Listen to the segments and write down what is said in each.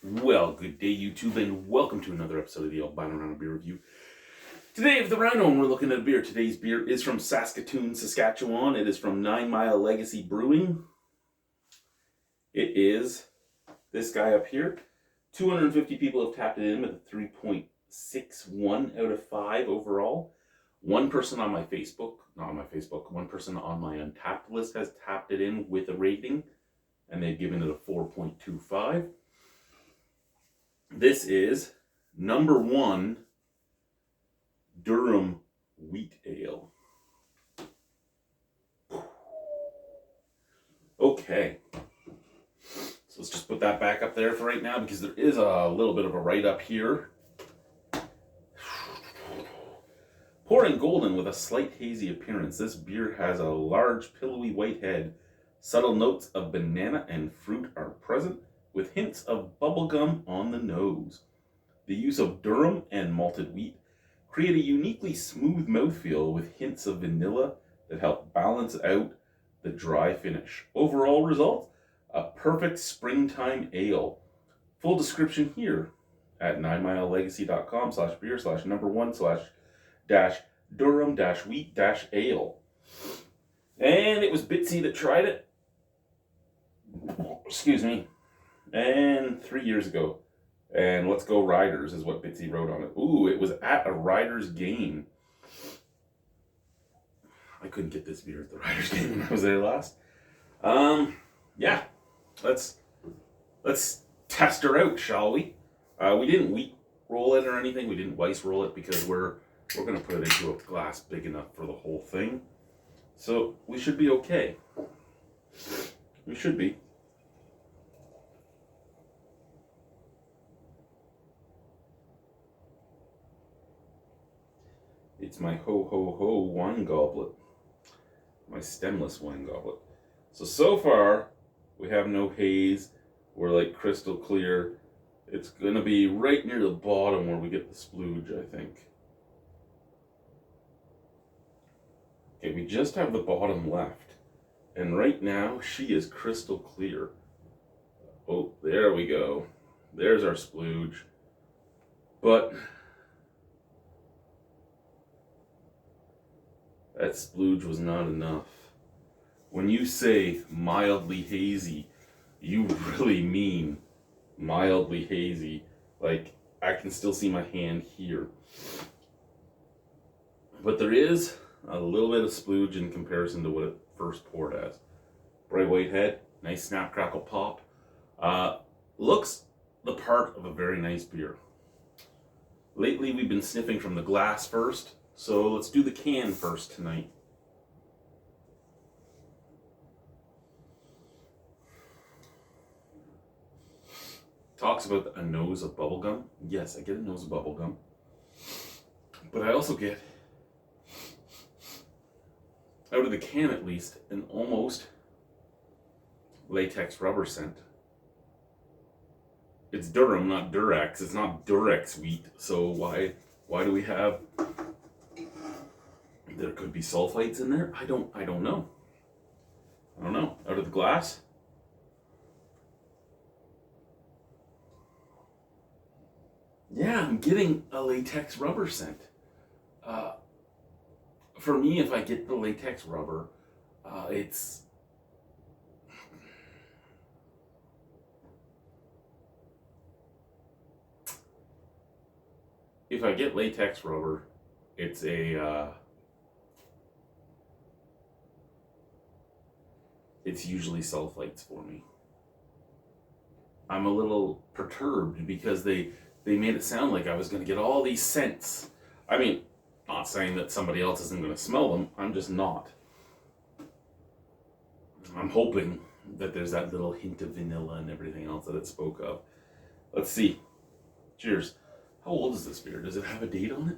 Well, good day, YouTube, and welcome to another episode of the Albino Rhino Beer Review. Today, of the Rhino, and we're looking at a beer. Today's beer is from Saskatoon, Saskatchewan. It is from 9 Mile Legacy Brewing. It is this guy up here. 250 people have tapped it in with a 3.61 out of 5 overall. One person on my Facebook, one person on my Untapped list has tapped it in with a rating, and they've given it a 4.25. This is No.1 Durum Wheat Ale. Okay. So let's just put that back up there for right now because there is a little bit of a write-up here. Pouring golden with a slight hazy appearance, this beer has a large pillowy white head. Subtle notes of banana and fruit are present, with hints of bubblegum on the nose. The use of durum and malted wheat create a uniquely smooth mouthfeel with hints of vanilla that help balance out the dry finish. Overall result, a perfect springtime ale. Full description here at 9milelegacy.com/beer/No.1/-Durum-wheat-ale. And it was Bitsy that tried it. Excuse me. And 3 years ago. And let's go Riders is what Bitsy wrote on it. Ooh, it was at a Riders game. I couldn't get this beer at the Riders game when I was there last. Yeah. Let's test her out, shall we? We didn't wheat roll it or anything. We didn't Weiss roll it because we're gonna put it into a glass big enough for the whole thing. So we should be okay. We should be. It's my ho-ho-ho wine goblet. My stemless wine goblet. So far, we have no haze. We're like crystal clear. It's going to be right near the bottom where we get the splooge, I think. Okay, we just have the bottom left. And right now, she is crystal clear. Oh, there we go. There's our splooge. But that splooge was not enough. When you say mildly hazy, you really mean mildly hazy. Like, I can still see my hand here. But there is a little bit of splooge in comparison to what it first poured as. Bright white head, nice snap, crackle, pop. Looks the part of a very nice beer. Lately, we've been sniffing from the glass first. So let's do the can first tonight. Talks about a nose of bubblegum. Yes, I get a nose of bubblegum. But I also get, out of the can at least, an almost latex rubber scent. It's Durum, not Durex. It's not Durex wheat. So why do we have... There could be sulfites in there. I don't know. Out of the glass. Yeah, I'm getting a latex rubber scent. For me, if I get the latex rubber, it's... If I get latex rubber, it's a... It's usually sulfites for me. I'm a little perturbed because they made it sound like I was going to get all these scents. I mean, not saying that somebody else isn't going to smell them. I'm just not. I'm hoping that there's that little hint of vanilla and everything else that it spoke of. Let's see. Cheers. How old is this beer? Does it have a date on it?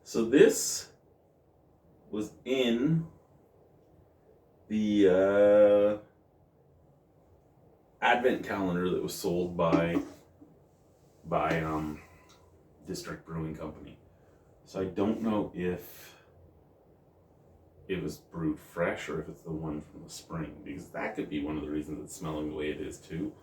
So this was in the advent calendar that was sold by District Brewing Company. So I don't know if it was brewed fresh or if it's the one from the spring, because that could be one of the reasons it's smelling the way it is too.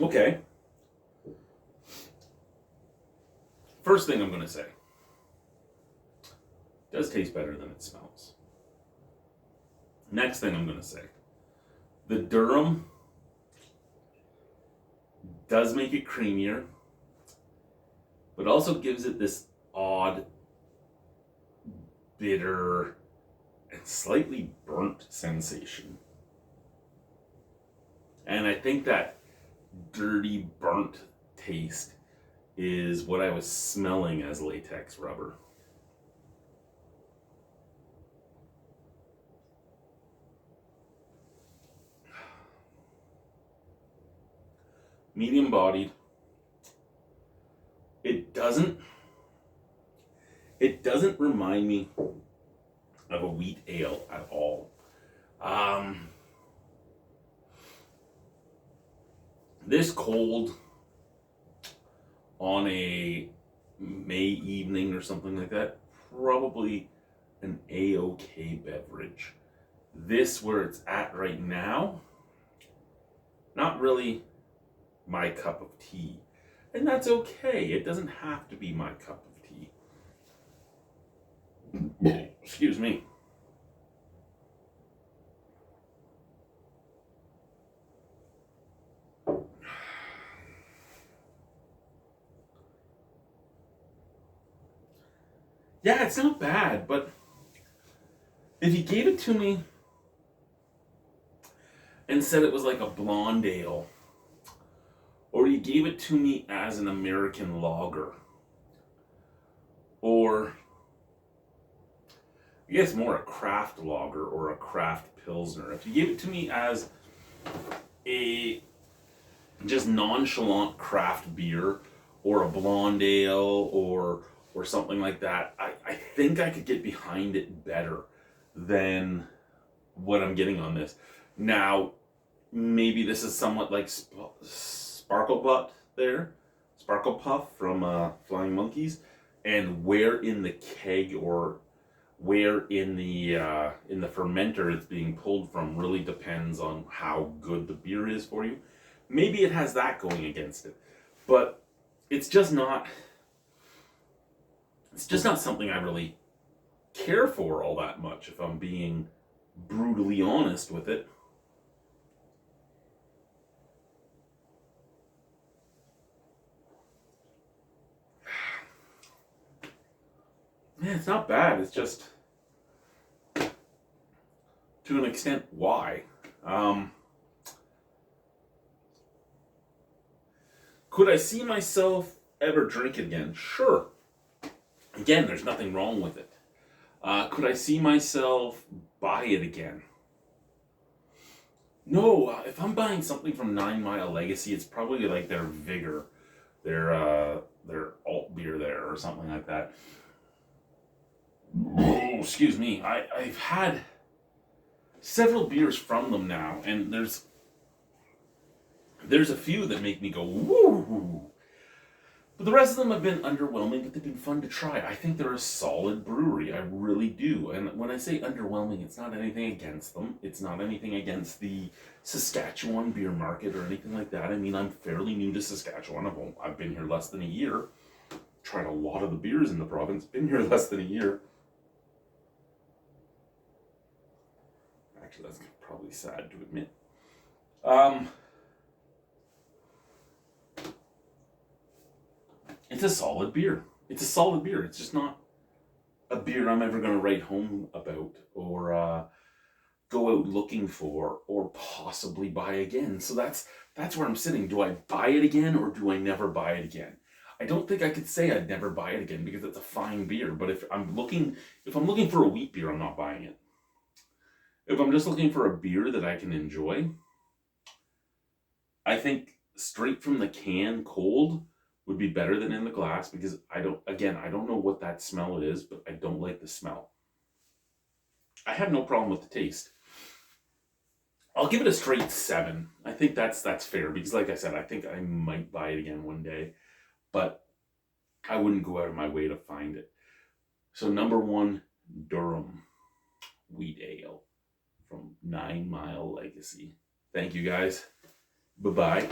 Okay. First thing I'm going to say, it does taste better than it smells. Next thing I'm going to say, the Durum does make it creamier, but also gives it this odd, bitter, and slightly burnt sensation. And I think that dirty, burnt taste is what I was smelling as latex rubber. Medium bodied. It doesn't remind me of a wheat ale at all. This cold on a May evening or something like that, probably an A-OK beverage. This, where it's at right now, not really my cup of tea. And that's okay. It doesn't have to be my cup of tea. Excuse me. Yeah, it's not bad, but if you gave it to me and said it was like a blonde ale, or you gave it to me as an American lager, or I guess more a craft lager or a craft pilsner, if you gave it to me as a just nonchalant craft beer or a blonde ale or something like that, I think I could get behind it better than what I'm getting on this. Now, maybe this is somewhat like Sparkle Puff from Flying Monkeys, and where in the keg or where in the fermenter it's being pulled from really depends on how good the beer is for you. Maybe it has that going against it, but it's just not something I really care for all that much, if I'm being brutally honest with it. Yeah, it's not bad. It's just, to an extent, why? Could I see myself ever drink it again? Sure. Again, there's nothing wrong with it. Could I see myself buy it again? No. If I'm buying something from 9 Mile Legacy, it's probably like their Vigor, their alt beer there, or something like that. Oh, excuse me. I've had several beers from them now, and there's a few that make me go woo. But the rest of them have been underwhelming, but they've been fun to try. I think they're a solid brewery. I really do. And when I say underwhelming, it's not anything against them. It's not anything against the Saskatchewan beer market or anything like that. I mean, I'm fairly new to Saskatchewan. I've been here less than a year. Tried a lot of the beers in the province. Been here less than a year. Actually, that's probably sad to admit. It's a solid beer. It's just not a beer I'm ever going to write home about or go out looking for or possibly buy again. So that's where I'm sitting. Do I buy it again or do I never buy it again? I don't think I could say I'd never buy it again because it's a fine beer. But if I'm looking for a wheat beer, I'm not buying it. If I'm just looking for a beer that I can enjoy, I think straight from the can cold would be better than in the glass, because I don't know what that smell is, but I don't like the smell. I have no problem with the taste. I'll give it a straight 7. I think that's fair, because like I said, I think I might buy it again one day, but I wouldn't go out of my way to find it. So number 1, Durum Wheat Ale from 9 Mile Legacy. Thank you guys. Bye-bye.